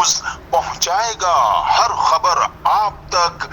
News पहुंचाएगा हर खबर आप तक।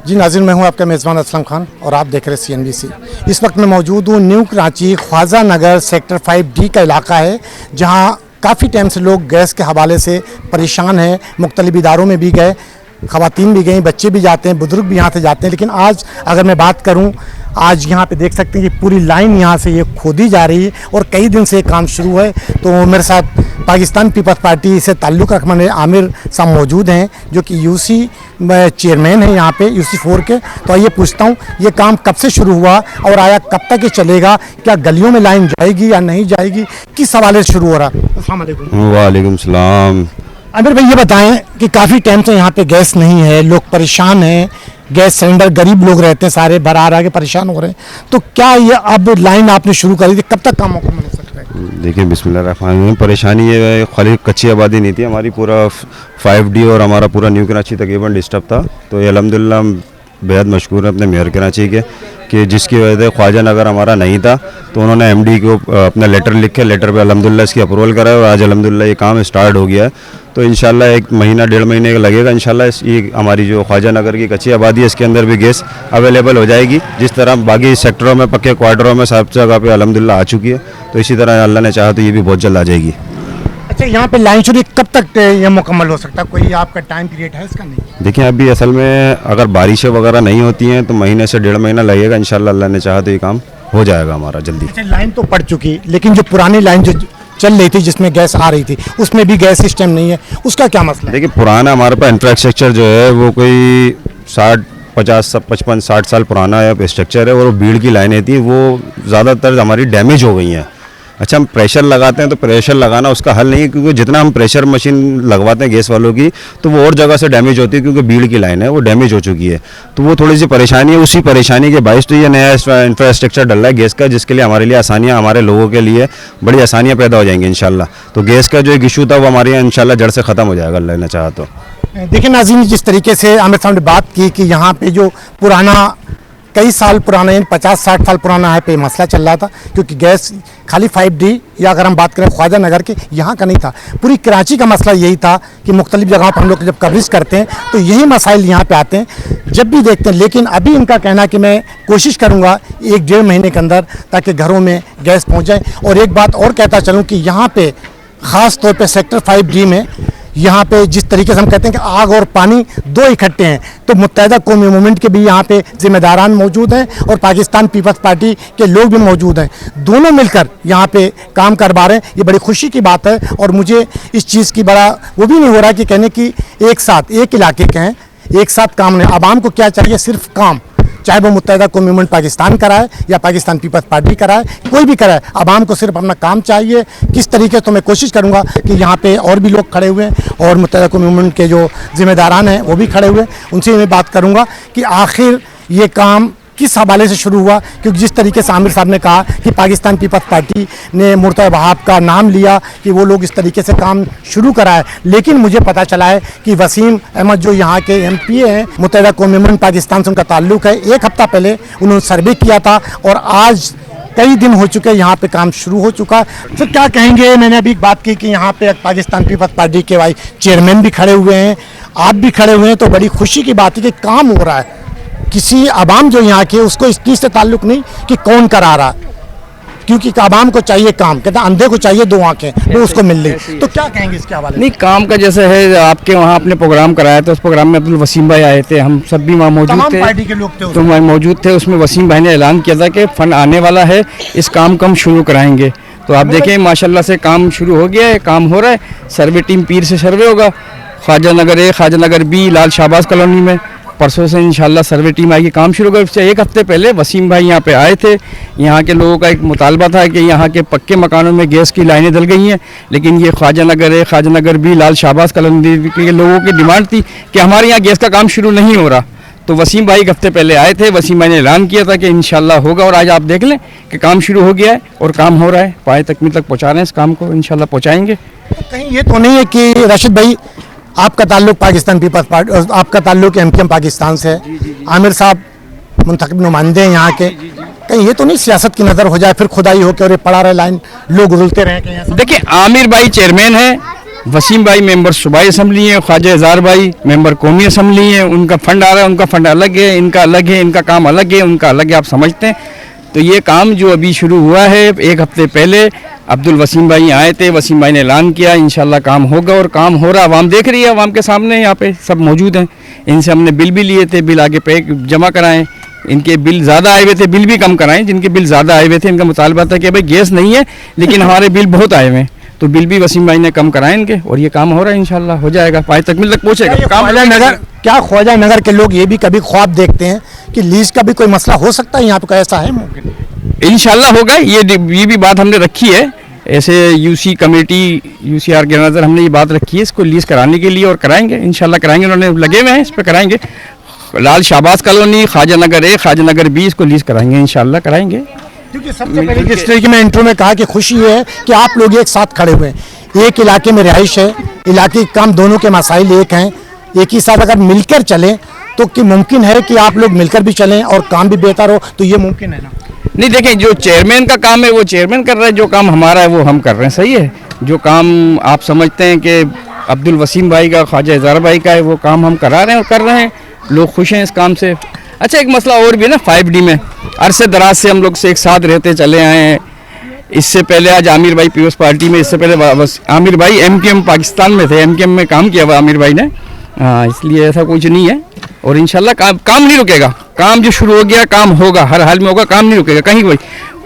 जी नाज़रीन, मैं हूं आपका मेज़बान असलम खान और आप देख रहे हैं CNBC। इस वक्त मैं मौजूद हूं न्यू कराची ख्वाजा नगर सेक्टर 5D का इलाका है, जहां काफ़ी टाइम से लोग गैस के हवाले से परेशान हैं। मुख्तलिफ इदारों में भी गए, ख़वातीन भी गई, बच्चे भी जाते हैं, बुज़ुर्ग भी यहाँ से जाते हैं। लेकिन आज अगर मैं बात करूँ, आज यहाँ पे देख सकते हैं कि पूरी लाइन यहाँ से ये खोदी जा रही है और कई दिन से ये काम शुरू है। तो मेरे साथ पाकिस्तान पीपल्स पार्टी से ताल्लुक़ रखने वाले आमिर साहब मौजूद हैं, जो कि UC चेयरमैन है यहाँ पे UC 4 के। तो आइए पूछता हूँ, ये काम कब से शुरू हुआ और आया कब तक ये चलेगा? क्या गलियों में लाइन जाएगी या नहीं जाएगी? किस हवाले से शुरू हो रहा है? अस्सलाम वालेकुम। वालेकुम सलाम। आमिर भाई, ये बताएं कि काफ़ी टाइम से यहाँ पे गैस नहीं है, लोग परेशान हैं, गैस सिलेंडर गरीब लोग रहते हैं, सारे भरा के परेशान हो रहे हैं। तो क्या ये अब लाइन आपने शुरू करी थी, कब तक काम मुकम्मल हो सकता है? देखिए, बिस्मिल्लाह, परेशानी ये खाली कच्ची आबादी नहीं थी, हमारी पूरा 5D और हमारा पूरा न्यू कराची तकरीबन डिस्टर्ब था। तो ये अल्हम्दुलिल्लाह बेहद मशकूर है अपने मेयर कराची के कि जिसकी वजह से ख्वाजा नगर हमारा नहीं था, तो उन्होंने MD को अपना लेटर लिख के लेटर पे अल्हम्दुलिल्लाह इसकी अप्रूवल कराया और आज अल्हम्दुलिल्लाह ये काम स्टार्ट हो गया है। तो इंशाल्लाह 1 महीना 1.5 महीने का लगेगा। इंशाल्लाह ये हमारी जो ख्वाजा नगर की कच्ची आबादी है, इसके अंदर भी गैस अवेलेबल हो जाएगी, जिस तरह बाकी सेक्टरों में पक्के क्वार्टरों में सब जगह पे अल्हम्दुलिल्लाह आ चुकी है। तो इसी तरह अल्लाह ने चाहा तो ये भी बहुत जल्द आ जाएगी। अच्छा, यहाँ पे लाइन शुरू कब तक ये मुकम्मल हो सकता है? कोई आपका टाइम पीरियड है इसका? नहीं। देखिए, अभी असल में अगर बारिशें वगैरह नहीं होती हैं तो महीने से 1.5 महीना लगेगा। इंशाल्लाह अल्लाह ने चाहा तो ये काम हो जाएगा हमारा जल्दी। अच्छा, लाइन तो पड़ चुकी, लेकिन जो पुरानी लाइन जो चल रही थी जिसमें गैस आ रही थी, उसमें भी गैस सिस्टम नहीं है, उसका क्या मसला है? देखिए, पुराना हमारे पास इंफ्रास्ट्रक्चर जो है वो कोई 50-60 साल पुराना स्ट्रक्चर है और वो भीड़ की लाइनें थी, वो ज़्यादातर हमारी डैमेज हो गई हैं। अच्छा, हम प्रेशर लगाते हैं तो प्रेशर लगाना उसका हल नहीं है, क्योंकि जितना हम प्रेशर मशीन लगवाते हैं गैस वालों की, तो वो और जगह से डैमेज होती है, क्योंकि भीड़ की लाइन है वो डैमेज हो चुकी है। तो वो थोड़ी सी परेशानी है, उसी परेशानी के बायस तो ये नया इंफ्रास्ट्रक्चर डल रहा है गैस का, जिसके लिए हमारे लिए आसानियाँ, हमारे लोगों के लिए बड़ी आसानियाँ पैदा हो जाएंगी इंशाल्लाह। तो गैस का जो एक इशू था वो हमारे यहाँ इंशाल्लाह जड़ से ख़त्म हो जाएगा अल्लाह ने चाहा तो। देखिए नाज़रीन, जिस तरीके से आमिर साहब ने बात की कि यहाँ पे जो पुराना कई साल पुराना 50-60 साल पुराना है पे मसला चल रहा था, क्योंकि गैस खाली 5D या अगर हम बात करें ख्वाजा नगर के, यहाँ का नहीं था, पूरी कराची का मसला यही था कि मुख्तलिफ जगहों पर हम लोग जब कवरेज करते हैं तो यही मसाइल यहाँ पे आते हैं जब भी देखते हैं। लेकिन अभी इनका कहना कि मैं कोशिश करूँगा 1-1.5 महीने के अंदर ताकि घरों में गैस पहुँच जाए। और एक बात और कहता चलूँ कि यहाँ पर ख़ास तौर पर सेक्टर 5D में यहाँ पे जिस तरीके से हम कहते हैं कि आग और पानी दो इकट्ठे हैं, तो मुत्तहिदा कौमी मूवमेंट के भी यहाँ पे जिम्मेदारान मौजूद हैं और पाकिस्तान पीपल्स पार्टी के लोग भी मौजूद हैं। दोनों मिलकर यहाँ पे काम करवा रहे हैं, ये बड़ी खुशी की बात है। और मुझे इस चीज़ की बड़ा वो भी नहीं हो रहा कि कहने की एक साथ एक इलाके के हैं, एक साथ काम नहीं। आवाम को क्या चाहिए? सिर्फ काम, चाहे वो मुत्तहिदा कौमी मूवमेंट पाकिस्तान कराए या पाकिस्तान पीपल्स पार्टी कराए, कोई भी कराए, आवाम को सिर्फ अपना काम चाहिए। किस तरीके से तो मैं कोशिश करूंगा कि यहाँ पे और भी लोग खड़े हुए हैं और मुत्तहिदा कौमी मूवमेंट के जो जिम्मेदारान हैं वो भी खड़े हुए हैं, उनसे मैं बात करूंगा कि आखिर ये काम किस हवाले से शुरू हुआ। क्योंकि जिस तरीके से आमिर साहब ने कहा कि पाकिस्तान पीपल्स पार्टी ने मुर्तज़ा वहाब का नाम लिया कि वो लोग इस तरीके से काम शुरू कराए, लेकिन मुझे पता चला है कि वसीम अहमद जो यहाँ के MP हैं, मुत्तहिदा कौमी मूवमेंट पाकिस्तान से उनका ताल्लुक़ है, 1 हफ़्ता पहले उन्होंने सर्वे किया था और आज कई दिन हो चुके, यहाँ पे काम शुरू हो चुका। तो क्या कहेंगे? मैंने अभी बात की कि यहाँ पे पाकिस्तान पीपल्स पार्टी के वाइस चेयरमैन भी खड़े हुए हैं, आप भी खड़े हुए हैं, तो बड़ी खुशी की बात है कि काम हो रहा है। किसी आवाम जो यहाँ के उसको इस चीज़ से ताल्लुक़ नहीं कि कौन करा रहा, क्योंकि आवाम को चाहिए काम, कहते हैं अंधे को चाहिए 2 आंखें, वो उसको मिल रही। तो क्या कहेंगे इसके हवाले? नहीं, काम का जैसे है, आपके वहाँ आपने प्रोग्राम कराया था, उस प्रोग्राम में अब्दुल वसीम भाई आए थे, हम सब भी वहाँ मौजूद थे, पार्टी के लोग थे तो वहाँ मौजूद थे। उसमें वसीम भाई ने ऐलान किया था कि फ़ंड आने वाला है, इस काम को हम शुरू कराएंगे। तो आप देखें माशाल्लाह से काम शुरू हो गया है, काम हो रहा है। सर्वे टीम पीर से सर्वे होगा, Khwaja Nagar A, Khwaja Nagar B, Lal Shahbaz colony में, परसों से इंशाल्लाह सर्वे टीम आएगी, काम शुरू होगा। इससे एक हफ्ते पहले वसीम भाई यहाँ पे आए थे। यहाँ के लोगों का एक मुतालबा था कि यहाँ के पक्के मकानों में गैस की लाइनें डल गई हैं, लेकिन ये ख्वाजा नगर है, ख्वाजा नगर भी, लाल शाहबाज कॉलोनी के लोगों की डिमांड थी कि हमारे यहाँ गैस का काम शुरू नहीं हो रहा। तो वसीम भाई एक हफ्ते पहले आए थे, वसीम भाई ने ऐलान किया था कि इंशाल्लाह होगा, और आज आप देख लें कि काम शुरू हो गया है और काम हो रहा है, पाए तकमील तक पहुँचा रहे हैं, इस काम को इंशाल्लाह पहुँचाएँगे। कहीं ये तो नहीं है कि राशिद भाई आपका ताल्लुक पाकिस्तान पीपल्स पार्टी, आपका ताल्लुक एमकेएम पाकिस्तान से है, आमिर साहब मुंतखब नुमाइंदे हैं यहाँ के, कहीं ये तो नहीं सियासत की नज़र हो जाए फिर खुदाई हो के और ये पड़ा रहे लाइन लोग उगलते रहे कहीं ऐसा? देखिए, आमिर भाई चेयरमैन है, वसीम भाई मेंबर सूबाई असम्बली है, ख्वाजा इज़हार भाई मेंबर कौमी असम्बली है, उनका फंड आ रहा है, उनका फंड अलग है, इनका अलग है, इनका काम अलग है, उनका अलग है, आप समझते हैं। तो ये काम जो अभी शुरू हुआ है, एक हफ्ते पहले अब्दुल वसीम भाई आए थे, वसीम भाई ने ऐलान किया इंशाल्लाह काम होगा, और काम हो रहा, आवाम देख रही है, आवाम के सामने यहाँ पे सब मौजूद हैं। इनसे हमने बिल भी लिए थे, बिल आगे पे जमा कराएं, इनके बिल ज़्यादा आए हुए थे, बिल भी कम कराएं, जिनके बिल ज़्यादा आए हुए थे इनका मुतालबा था कि भाई गैस नहीं है लेकिन हमारे बिल बहुत आए हुए हैं, तो बिल भी वसीम भाई ने कम कराए इनके, और ये काम हो रहा है, इंशाल्लाह हो जाएगा, पाए तकमील तक पहुँचेगा ख्वाजा नगर, क्या ख्वाजा नगर के लोग ये भी कभी ख्वाब देखते हैं कि लीज का भी कोई मसला हो सकता है यहाँ पे, ऐसा है मुमकिन? इंशाल्लाह होगा, ये भी बात हमने रखी है, ऐसे यूसी कमेटी, यूसी ऑर्गेनाइजर हमने ये बात रखी है इसको लीज कराने के लिए, और कराएंगे इंशाल्लाह कराएंगे, उन्होंने लगे हुए हैं इस पर, कराएंगे। लाल शाहबाज कॉलोनी, ख्वाजा नगर ए, ख्वाजा नगर बी, इसको लीज कराएंगे, इंशाल्लाह कराएंगे। क्योंकि सबसे पहले जिस तरीके में इंट्रो में कहा कि खुशी ये है कि आप लोग एक साथ खड़े हुए हैं, एक इलाके में रिहाइश है, इलाके के काम दोनों के मसाइल एक हैं, एक ही साथ अगर मिलकर चलें तो कि मुमकिन है कि आप लोग मिलकर भी चलें और काम भी बेहतर हो, तो ये मुमकिन है ना? नहीं, देखें, जो चेयरमैन का काम है वो चेयरमैन कर रहा है, जो काम हमारा है वो हम कर रहे हैं, सही है। जो काम आप समझते हैं कि अब्दुल वसीम भाई का, ख्वाजा इज़हार भाई का है, वो काम हम करा रहे हैं और कर रहे हैं, लोग खुश हैं इस काम से। अच्छा, एक मसला और भी है ना, 5D में अरसे दराज से हम लोग से एक साथ रहते चले आए हैं। इससे पहले आज आमिर भाई पीपल्स पार्टी में, इससे पहले आमिर भाई एमकेएम पाकिस्तान में थे, एमकेएम में काम किया हुआ आमिर भाई ने, इसलिए ऐसा कुछ नहीं है, और इंशाल्लाह काम नहीं रुकेगा, काम जो शुरू हो गया काम होगा, हर हाल में होगा, काम नहीं रुकेगा कहीं कोई।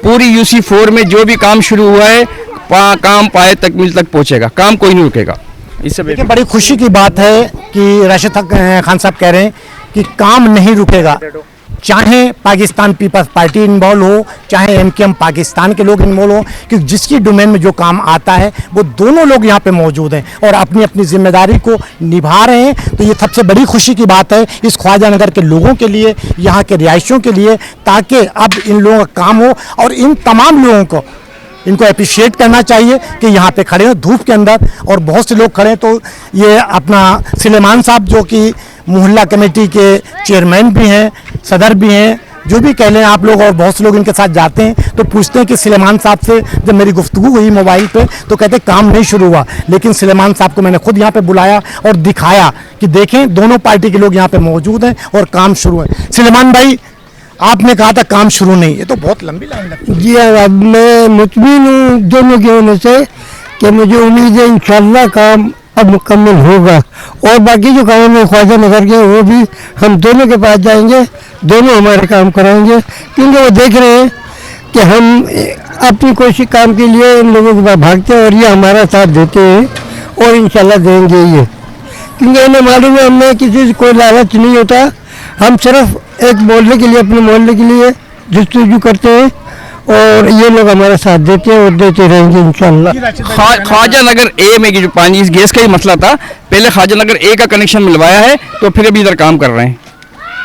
पूरी UC4 में जो भी काम शुरू हुआ है, काम पाए तकमील तक पहुंचेगा, काम कोई नहीं रुकेगा। इससे देखिए, बड़ी खुशी की बात है कि राशिद खान साहब कह रहे हैं कि काम नहीं रुकेगा, चाहे पाकिस्तान पीपल्स पार्टी इन्वॉल्व हो, चाहे एमकेएम पाकिस्तान के लोग इन्वॉल्व हो, क्योंकि जिसकी डोमेन में जो काम आता है वो दोनों लोग यहाँ पे मौजूद हैं और अपनी अपनी जिम्मेदारी को निभा रहे हैं। तो ये सबसे बड़ी खुशी की बात है इस ख्वाजा नगर के लोगों के लिए, यहाँ के रिहायशियों के लिए, ताकि अब इन लोगों का काम हो, और इन तमाम लोगों को इनको अप्रिशिएट करना चाहिए कि यहाँ पे खड़े हैं धूप के अंदर, और बहुत से लोग खड़े हैं। तो ये अपना सुलेमान साहब जो कि मोहल्ला कमेटी के चेयरमैन भी हैं, सदर भी हैं, जो भी कह लें आप लोग, और बहुत से लोग इनके साथ जाते हैं तो पूछते हैं कि सुलेमान साहब से जब मेरी गुफ्तगू हुई मोबाइल पे तो कहते काम नहीं शुरू हुआ, लेकिन सुलेमान साहब को मैंने खुद यहाँ पे बुलाया और दिखाया कि देखें दोनों पार्टी के लोग यहाँ पे मौजूद हैं और काम शुरू है। सुलेमान भाई, आपने कहा था काम शुरू नहीं, ये तो बहुत लंबी लाइन लगती है। जी, अब मैं मुतमिन हूँ दोनों के होने से कि मुझे उम्मीद है इंशाल्लाह काम अब मुकम्मल होगा, और बाकी जो काम में ख्वाजा नगर के वो भी हम दोनों के पास जाएंगे, दोनों हमारे काम कराएंगे, क्योंकि वो देख रहे हैं कि हम अपनी कोशिश काम के लिए इन लोगों के पास भागते हैं और ये हमारा साथ देते हैं, और इंशाल्लाह देंगे ये, क्योंकि इन्हें मालूम है हमें किसी से कोई लालच नहीं होता, हम सिर्फ एक मोहल्ले के लिए, अपने मोहल्ले के लिए जस्तजू करते हैं, और ये लोग हमारा साथ देते हैं और देते रहेंगे इंशाल्लाह। ख्वाजा नगर ए में जो पानी, इस गैस का ही मसला था, पहले ख्वाजा नगर ए का कनेक्शन मिलवाया है, तो फिर अभी इधर काम कर रहे हैं।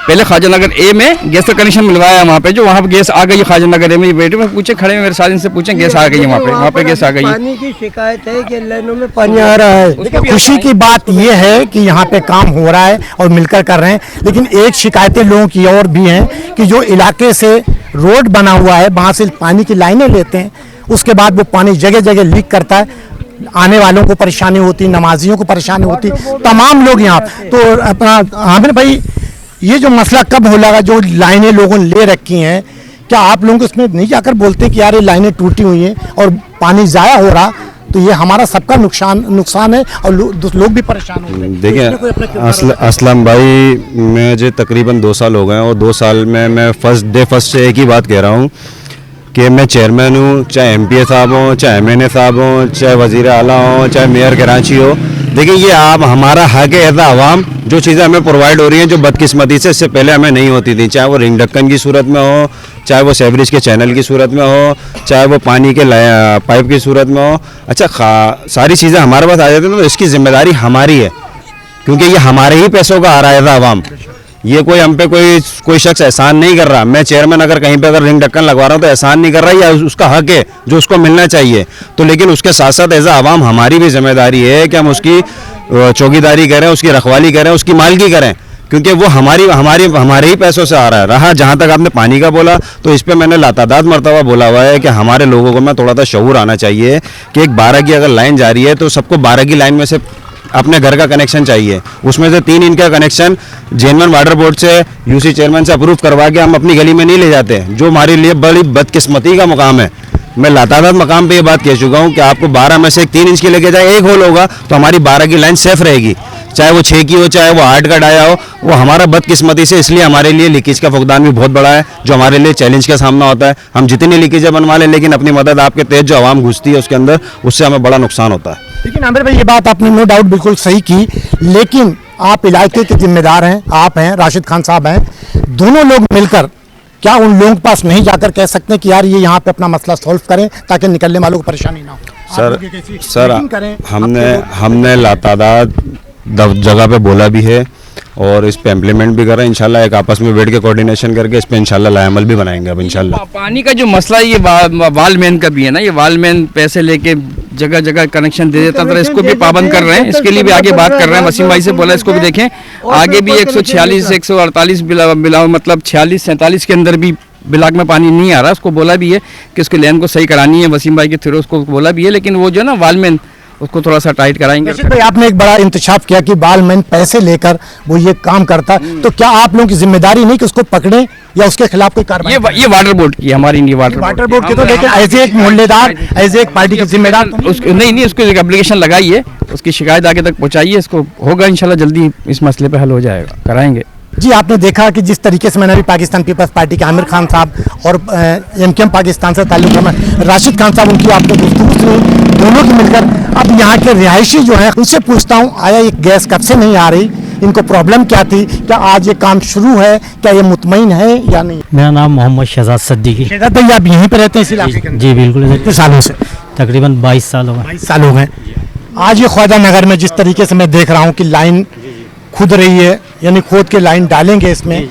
पहले ख्वाजा नगर ए में गैस का कनेक्शन मिलवाया वहाँ पे, जो वहाँ पे गैस आ गई ख्वाजा नगर ए में, बेटे में पूछे खड़े हैं मेरे साथ, इनसे पूछें गैस आ गई है वहाँ पे गैस आ गई है। पानी की शिकायत है कि लाइनों में पानी आ रहा है। खुशी की बात यह है कि यहाँ पे काम हो रहा है और मिलकर कर रहे हैं, लेकिन एक शिकायतें लोगों की और भी हैं कि जो इलाके से रोड बना हुआ है, वहाँ से पानी की लाइनें लेते हैं, उसके बाद वो पानी जगह जगह लीक करता है, आने वालों को परेशानी होती, नमाजियों को परेशानी होती, तमाम लोग यहाँ। तो अपना आमिर भाई, ये जो मसला कब हो लगा, जो लाइनें लोगों ने ले रखी हैं, क्या आप लोगों को इसमें नहीं जाकर बोलते कि यार ये लाइनें टूटी हुई हैं और पानी ज़ाया हो रहा, तो ये हमारा सबका नुकसान है और लोग भी परेशान हो रहे हैं। देखिए असलम भाई, मुझे तकरीबन 2 साल हो गए हैं, और 2 साल में मैं फर्स्ट से एक ही बात कह रहा हूँ कि मैं चेयरमैन हूँ, चाहे MPA साहब हों, चाहे MNA साहब हों, चाहे वज़ीर आला हों, चाहे मेयर कराची हो, देखिए ये आप हमारा हक है एज आवाम, जो चीज़ें हमें प्रोवाइड हो रही हैं जो बदकिस्मती से इससे पहले हमें नहीं होती थी, चाहे वो रिंग ढक्कन की सूरत में हो, चाहे वो सेवरेज के चैनल की सूरत में हो, चाहे वो पानी के पाइप की सूरत में हो। अच्छा सारी चीज़ें हमारे पास आ जाती हैं तो इसकी जिम्मेदारी हमारी है, क्योंकि ये हमारे ही पैसों का आ रहा है एज आवाम। ये कोई हम पे कोई शख्स एहसान नहीं कर रहा। मैं चेयरमैन अगर कहीं पे अगर रिंग ढक्कन लगवा रहा हूँ तो एहसान नहीं कर रहा, या उसका हक है जो उसको मिलना चाहिए। तो लेकिन उसके साथ साथ एज आवाम हमारी भी जिम्मेदारी है कि हम उसकी चौकीदारी करें, उसकी रखवाली करें, उसकी मालकी करें, क्योंकि वो हमारे ही पैसों से आ रहा है। रहा जहाँ तक आपने पानी का बोला, तो इस पर मैंने लातादाद मरतबा बोला हुआ है कि हमारे लोगों को में थोड़ा सा शऊर आना चाहिए कि एक 12 की अगर लाइन जा रही है तो सबको 12 की लाइन में से अपने घर का कनेक्शन चाहिए। उसमें से 3 इनका कनेक्शन जेनवन वाटर बोर्ड से, यूसी चेयरमैन से अप्रूव करवा के हम अपनी गली में नहीं ले जाते, जो हमारे लिए बड़ी बदकिस्मती का मुकाम है। मैं लातादाद मकाम पे ये बात कह चुका हूँ कि आपको 12 में से 3 इंच की लेके जाए, एक होल होगा तो हमारी 12 की लाइन सेफ रहेगी, चाहे वो 6 की हो, चाहे वो 8 का डाया हो। वो हमारा बदकिस्मती से इसलिए हमारे लिए लीकेज का फुकदान भी बहुत बड़ा है, जो हमारे लिए चैलेंज का सामना होता है। हम जितनी लीकेजें बनवा लें, लेकिन अपनी मदद आपके तहत जो आवाम घुसती है उसके अंदर, उससे हमें बड़ा नुकसान होता है। लेकिन आमिर भाई ये बात आपने नो डाउट बिल्कुल सही की, लेकिन आप इलाके के जिम्मेदार हैं, आप हैं, राशिद खान साहब हैं, दोनों लोग मिलकर क्या उन लोगों के पास नहीं जाकर कह सकते हैं कि यार ये यहाँ पे अपना मसला सॉल्व करें ताकि निकलने वालों को परेशानी ना हो? सर हमने लातादाद जगह पे बोला भी है और इस पे इम्प्लीमेंट भी कर रहे हैं। इंशाल्लाह एक आपस में बैठ के कोऑर्डिनेशन करके इस पे इंशाल्लाह लाएमल भी बनाएंगे अब इंशाल्लाह। पानी का जो मसला ये वालमैन का भी है ना, ये वालमैन पैसे लेके जगह जगह कनेक्शन दे देता था, इसको भी पाबंद कर रहे हैं, इसके लिए भी आगे बात कर रहे हैं। वसीम भाई से बोला इसको भी देखें, आगे भी 146 148 बिला मतलब 46 47 के अंदर भी ब्लॉक में पानी नहीं आ रहा। उसको बोला भी है कि उसके लाइन को सही करानी है, वसीम भाई के थ्रू उसको बोला भी है, लेकिन वो जो ना वालमैन उसको थोड़ा सा टाइट कराएंगे। भाई आपने एक बड़ा इंतजाम किया कि बालमैन पैसे लेकर वो ये काम करता, तो क्या आप लोगों की जिम्मेदारी नहीं कि उसको पकड़े या उसके खिलाफ कोई कार्रवाई? ये वाटर बोर्ड की, हमारी नहीं वाटर बोर्ड की, तो लेकिन एज एक मोहल्लेदार, एज एक पार्टी के जिम्मेदार नहीं उसको एक एप्लीकेशन लगाइए, उसकी शिकायत आगे तक पहुंचाइए, इसको होगा इंशाल्लाह जल्दी इस मसले पे हल हो जाएगा, कराएंगे। जी आपने देखा कि जिस तरीके से मैंने अभी पाकिस्तान पीपल्स पार्टी के आमिर खान साहब और MKM पाकिस्तान से ताल्लुक़ है राशिद खान साहब, उनकी आपने गुफ्तगू सुनी, दोनों की मिलकर अब यहाँ के रिहायशी जो हैं उनसे पूछता हूँ, आया ये गैस कब से नहीं आ रही, इनको प्रॉब्लम क्या थी, क्या आज ये काम शुरू है, क्या ये मुतमईन है या नहीं? मेरा नाम मोहम्मद शहजाद सिद्दीकी। शहजाद भाई आप यहीं पे रहते हैं इस इलाके के अंदर? जी बिल्कुल। कितने सालों से? तकरीबन 22 साल हो गए। 22 साल हो गए। आज ये ख्वाजा नगर में जिस तरीके से मैं देख रहा हूँ कि लाइन खुद रही है, यानी खोद के लाइन डालेंगे इसमें,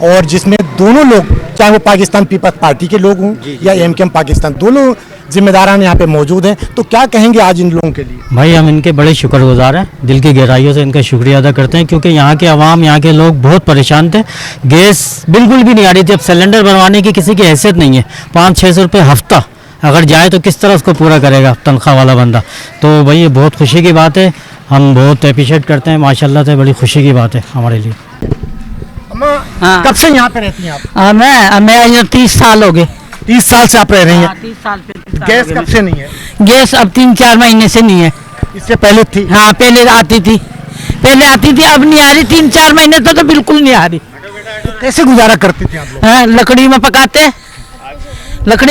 और जिसमें दोनों लोग, चाहे वो पाकिस्तान पीपल्स पार्टी के लोग हों या MKM पाकिस्तान, दोनों जिम्मेदारान यहाँ पे मौजूद हैं, तो क्या कहेंगे आज इन लोगों के लिए? भाई हम इनके बड़े शुक्रगुजार हैं, दिल की गहराइयों से इनका शुक्रिया अदा करते हैं, क्योंकि यहाँ के अवाम, यहाँ के लोग बहुत परेशान थे। गैस बिल्कुल भी नहीं आ रही थी। अब सिलेंडर बनवाने की किसी की हैसियत नहीं है। 500-600 रुपये हफ्ता अगर जाए तो किस तरह उसको पूरा करेगा तनख्वाह वाला बंदा? तो भाई ये बहुत खुशी की बात है, हम बहुत अप्रिशिएट करते हैं, माशाल्लाह से बड़ी खुशी की बात है हमारे लिए। हाँ। कब से यहाँ पे रहती हैं आप? मैं यहाँ 30 साल हो गए। 30 साल से आप रह रही हैं? 30 साल पे। गैस कब से नहीं है? गैस अब 3-4 महीने से नहीं है। इससे पहले थी? हाँ पहले आती थी, अब नहीं आ रही। 3-4 महीने तो बिल्कुल नहीं आ रही। तो कैसे गुजारा करते थे आप लोग? हाँ, लकड़ी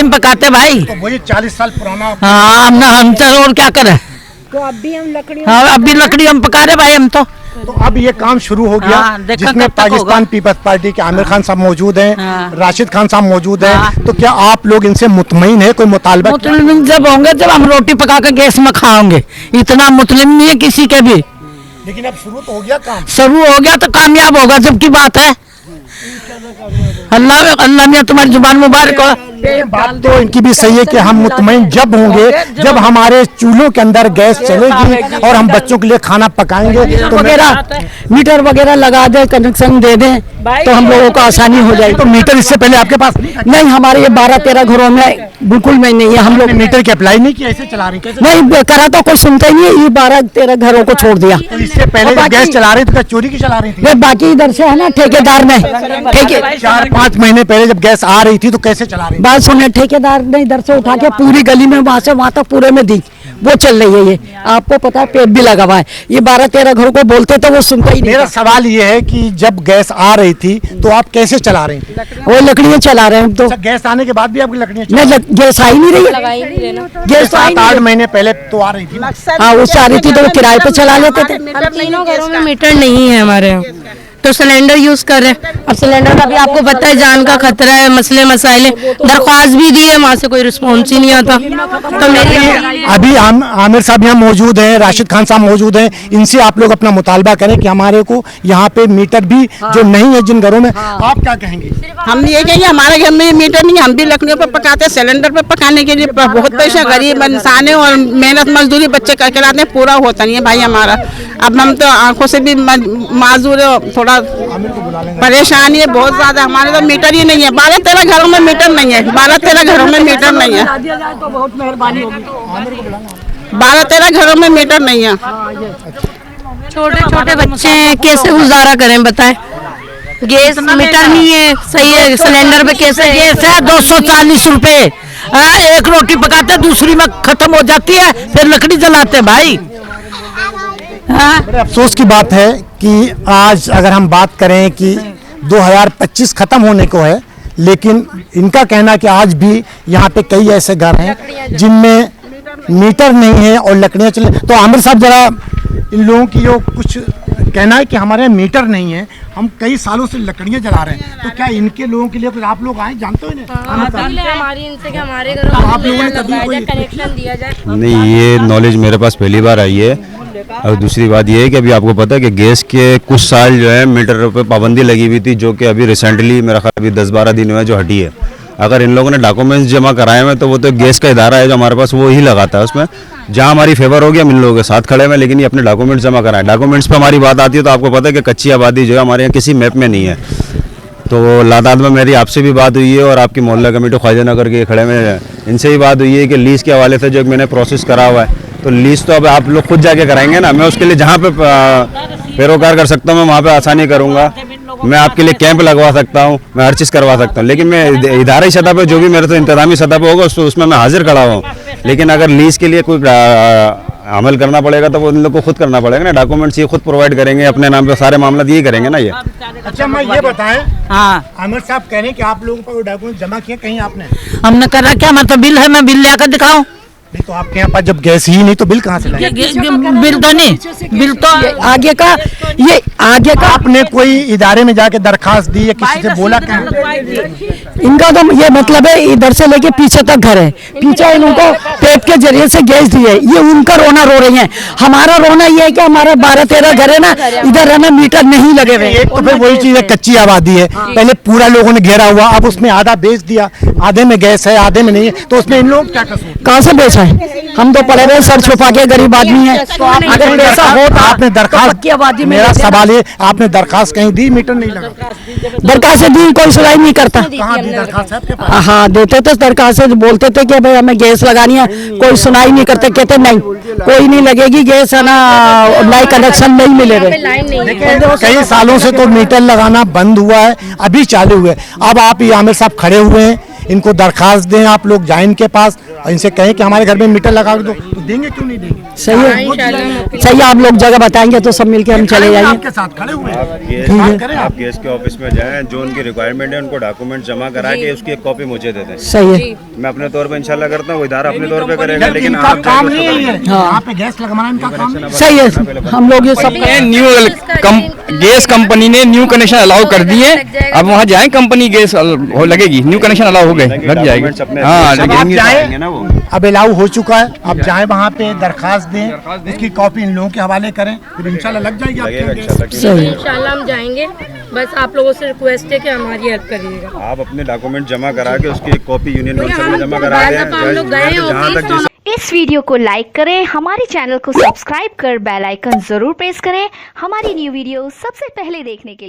में पकाते भाई। तो वही 40 साल पुराना। हाँ हम तो और क्या करें, तो अब भी हम लकड़ी, हाँ अब भी लकड़ी हम पका रहे भाई हम तो। अब ये काम शुरू हो गया, हाँ, जिसमें पाकिस्तान पीपल्स पार्टी के आमिर खान साहब मौजूद हैं, हाँ। राशिद खान साहब मौजूद हैं, हाँ। तो क्या आप लोग इनसे मुतमईन है? कोई मुतालबा? मुतलिम जब होंगे जब हम रोटी पका कर गैस में खाओगे, इतना मुतलिम नहीं है किसी के भी। लेकिन अब शुरू तो हो गया काम। शुरू हो गया तो कामयाब होगा, जब की बात है। अल्लाह में तुम्हारी जुबान मुबारक हो। बात तो इनकी भी सही है कि हम मुतमईन जब होंगे जब हमारे चूल्हों के अंदर गैस चलेगी और हम बच्चों के लिए खाना पकाएंगे, तो मीटर वगैरह लगा दे, कनेक्शन दे दें, तो हम लोगों को आसानी हो जाएगी। तो मीटर इससे पहले आपके पास नहीं, हमारे ये 12-13 घरों में बिल्कुल में नहीं है। हम लोग मीटर की अप्लाई नहीं किया, ऐसे चला रही? नहीं करा तो कोई सुनता ही नहीं है। ये 12-13 घरों को छोड़ दिया। तो इससे पहले जब गैस चला रही थी तो चोरी की चला रही थी? वे बाकी इधर से है ना, ठेकेदार ने 4-5 महीने पहले जब गैस आ रही थी तो कैसे चला रही? बात सुने, ठेकेदार ने इधर से उठा के पूरी गली में वहां से वहां तक पूरे में दी, वो चल रही है। ये आपको पता है पेट भी लगा हुआ है। ये 12-13 घरों को बोलते तो वो सुनता ही नहीं। मेरा सवाल ये है कि जब गैस आ रही थी तो आप कैसे चला रहे थे? वो लकड़ियाँ चला रहे हैं हम तो। अच्छा, गैस आने के बाद भी आपकी लकड़ियाँ नहीं, गैस आई नहीं रही है। गैस तो 7-8 महीने पहले तो आ रही थी ना। हाँ, उससे आ रही थी तो वो किराए पे चला लेते थे। तीनों घरों में मीटर नहीं है हमारे यहाँ, तो सिलेंडर यूज कर रहे हैं। अब सिलेंडर का भी आपको पता है जान का खतरा है, मसले मसाइले, दरख्वास्त भी दी है, वहाँ से कोई रिस्पॉन्स ही नहीं आता। तो मेरी अभी आमिर साहब यहाँ मौजूद हैं, राशिद खान साहब मौजूद हैं, इनसे आप लोग अपना मुतालबा करें कि हमारे को यहाँ पे मीटर भी जो नहीं है जिन घरों में, आप क्या कहेंगे? हम ये कहेंगे हमारे घर में मीटर नहीं, हम भी लकड़ियों पर पकाते हैं, सिलेंडर पर पकाने के लिए बहुत पैसा, गरीब इंसान है और मेहनत मजदूरी बच्चे करके लाते हैं, पूरा होता नहीं है भाई हमारा। अब हम तो आंखों से भी माजूर है, थोड़ा परेशानी है बहुत ज्यादा। हमारे तो मीटर ही नहीं है, 12-13 घरों में मीटर नहीं है, 12-13 घरों में मीटर नहीं है, 12-13 घरों में मीटर नहीं है। छोटे छोटे बच्चे हैं, कैसे गुजारा करें बताएं? गैस मीटर नहीं है, सही है, सिलेंडर पे कैसे? गैस है 240 रुपए, एक रोटी पकाते दूसरी में खत्म हो जाती है, फिर लकड़ी जलाते भाई। बड़े अफसोस की बात है कि आज अगर हम बात करें कि 2025 खत्म होने को है, लेकिन इनका कहना कि आज भी यहाँ पे कई ऐसे घर हैं जिनमें मीटर नहीं है और लकड़ियाँ चल। तो आमिर साहब जरा इन लोगों की जो कुछ कहना है कि हमारे यहाँ मीटर नहीं है, हम कई सालों से लकड़ियाँ जला रहे हैं, तो क्या इनके लोगों के लिए कुछ आप लोग आए जानते हो इन्हें? हमारी इनसे कि हमारे घरों में आप लोगों ने कभी कोई कनेक्शन दिया जाए। नहीं, ये नॉलेज मेरे पास पहली बार आई है। और दूसरी बात ये है कि अभी आपको पता है कि गैस के कुछ साल जो है मीटर पे पाबंदी लगी हुई थी, जो कि अभी रिसेंटली मेरा ख्याल अभी 10-12 दिन हुआ है जो हटी है। अगर इन लोगों ने डॉक्यूमेंट्स जमा कराए हैं तो वो तो गैस का इदारा है जो हमारे पास, वो ही लगाता है उसमें। जहाँ हमारी फेवर होगी हम इन लोगों के साथ खड़े हैं, लेकिन ये अपने डॉक्यूमेंट्स जमा कराएं। डॉक्यूमेंट्स पे हमारी बात आती है तो आपको पता है कि कच्ची आबादी जो है हमारे यहाँ किसी मैप में नहीं है। तो लादाद में मेरी आपसे भी बात हुई है और आपकी मोहल्ला कमेटी ख्वाजा नगर के खड़े में इनसे भी बात हुई है कि लीज़ के हवाले से जो मैंने प्रोसेस करा हुआ है, तो लीज़ तो अब आप लोग खुद जाके कराएंगे ना। मैं उसके लिए जहाँ पे पैरोकार कर सकता हूँ मैं वहाँ पे आसानी करूँगा। मैं आपके लिए कैंप लगवा सकता हूँ, मैं हर चीज़ करवा सकता हूँ, लेकिन मैं इदारी सतह पे जो भी मेरे से इंतजामी सतह पे होगा उसमें मैं हाजिर खड़ा हूँ। लेकिन अगर लीज़ के लिए कोई अमल करना पड़ेगा तो वो इन लोग को खुद करना पड़ेगा ना। डॉक्यूमेंट्स ये खुद प्रोवाइड करेंगे अपने नाम पे, सारे मामला यही करेंगे ना ये। अच्छा, मैं ये बताएं, हाँ, आमिर साहब कह रहे हैं कि आप लोगों पर डॉक्यूमेंट जमा किए कहीं आपने? हमने कर रखा, हमारा तो बिल है, मैं बिल लेकर दिखाऊं? नहीं तो आपके यहाँ पास जब गैस ही नहीं तो बिल कहाँ से लाए? बिल तो नहीं, बिल तो आगे का, ये आगे का। आपने कोई इदारे में जाके दरखास्त दी या किसी से बोला क्या? इनका तो ये मतलब है इधर से लेके पीछे तक घर है, पीछे इनको पेप के जरिए से गैस दी है, ये उनका रोना रो रही है। हमारा रोना ये है कि हमारा 12-13 घर है ना, इधर है ना मीटर नहीं लगे हुए। एक तो फिर वही चीज है, कच्ची आबादी है, पहले पूरा लोगों ने घेरा हुआ, अब उसमें आधा बेच दिया, आधे में गैस है आधे में नहीं है, तो उसमें इन लोग क्या कसूर? कहाँ से बेचा है? हम तो पड़े हुए सर छुपा के गरीब आदमी है। अगर पैसा हो तो आपने दरखास्त की आबादी में, मेरा सवाल है, आपने दरखास्त कहीं दी? मीटर नहीं लगा, दरखास्त दी, कोई सुनाई नहीं करता। कहाँ दी दरखास्त आपके पास? हाँ, देते थे दरखास्त, बोलते थे कि भाई हमें गैस लगानी है, कोई सुनाई नहीं करते, कहते नहीं कोई नहीं लगेगी गैस, है ना, नई कनेक्शन नहीं मिलेगा। कई सालों से तो मीटर लगाना बंद हुआ है, अभी चालू हुआ है। अब आप ये आमिर साहब खड़े हुए हैं, इनको दरखास्त दें, आप लोग जाएं इनके पास और इनसे कहें कि हमारे घर में मीटर लगा दो, तो देंगे क्यों नहीं देंगे? सही है, सही है, आप लोग जगह बताएंगे तो सब मिलके हम चले जाएंगे। आपके साथ खड़े हुए हैं। आप गैस के ऑफिस में जाएं, जो उनकी रिक्वायरमेंट है उनको डॉक्यूमेंट जमा करा के उसकी एक कॉपी मुझे दे दें। सही है, मैं अपने तौर पे इंशाल्लाह करता हूँ, वो इदारा अपने तौर पे करेगा, लेकिन इनका आप काम नहीं है यहाँ पे गैस लगवाना, इनका काम नहीं। सही है, हम लोग ये सब न्यू गैस कंपनी ने न्यू कनेक्शन अलाउ कर दिए, अब वहाँ जाएं कंपनी गैस लगेगी, न्यू कनेक्शन अलाउ हो गए, लग जाएगी। हाँ, अब आप जाएं, अब अलाउ हो चुका है, अब जाएं वहाँ पे दरखास्त दें, उसकी कॉपी इन लोगों के हवाले करें, फिर इंशाल्लाह लग जाएगी आपके यहाँ गैस। इंशाल्लाह हम जाएंगे, बस आप लोगों से रिक्वेस्ट है कि हमारी हेल्प करिएगा। आप अपने डॉक्यूमेंट जमा करा के उसकी एक कॉपी यूनियन काउंसिल में जमा करा दें। इस वीडियो को लाइक करें, हमारे चैनल को सब्सक्राइब कर बेल आइकन जरूर प्रेस करें हमारी न्यू वीडियो सबसे पहले देखने के लिए।